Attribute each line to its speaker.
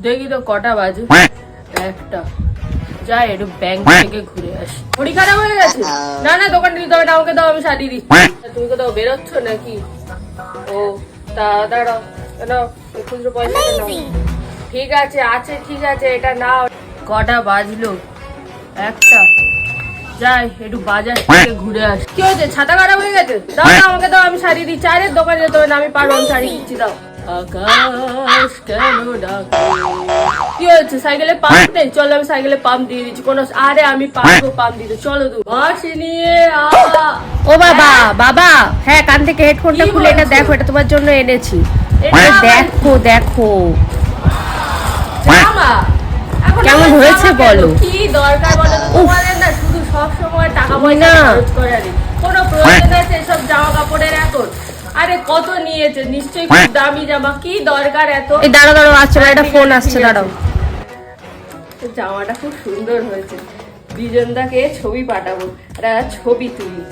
Speaker 1: দেখি তো কটা বাজে, একটা। যাই একটু ব্যাংক থেকে ঘুরে আসি। শরীর খারাপ হয়ে গেছে? না না, দোকানে দিতে হবে না, আমাকে দাও, আমি সারিয়ে দিচ্ছি। তুমি কোথাও বেরোচ্ছ নাকি? ও তা দাঁড়াও, নাও খুচরো পয়সাটা নাও। ঠিক আছে আছে, ঠিক আছে, এটা নাও। কটা বাজলো? একটা। যাই একটু বাজার থেকে ঘুরে আসি। কি হয়েছে, ছাতা খারাপ হয়ে গেছে? দাও দাও, আমাকে দাও, আমি সারিয়ে দিচ্ছি। আরে দোকানে যেতে হবে না, আমি পারবো, আমি সারিয়ে দিচ্ছি, দাও। আকাশ কেন ডাকে? কি হয়েছে, সাইকেলে পাম্প নেই? চলো আমি সাইকেলে পাম্প দিয়ে দিচ্ছি। কোনো আরে আমি পারবো পাম্প দিতে, চলো তুমি। বাঁশি নিয়ে
Speaker 2: ও বাবা, বাবা, হ্যাঁ কান থেকে হেডফোনটা খুলে এটা দেখো, এটা তোমার জন্য এনেছি। দেখো দেখো কেমন হয়েছে বলো।
Speaker 1: কি দরকার বলো তো তোমাদের? না শুধু সব সময় টাকা পয়সা খরচ করারই কোনো প্রয়োজন আছে এসব জামা কাপড়ের এখন? আরে কত নিয়েছে, নিশ্চয়ই খুব দামি জামা, কি দরকার এত?
Speaker 2: এই দাঁড়াও দাঁড়াও, আসছে না, একটা ফোন আসছে, দাঁড়াও।
Speaker 1: জামাটা খুব সুন্দর হয়েছে, বিজনদাকে ছবি পাঠাবো, আর ছবি তুলি।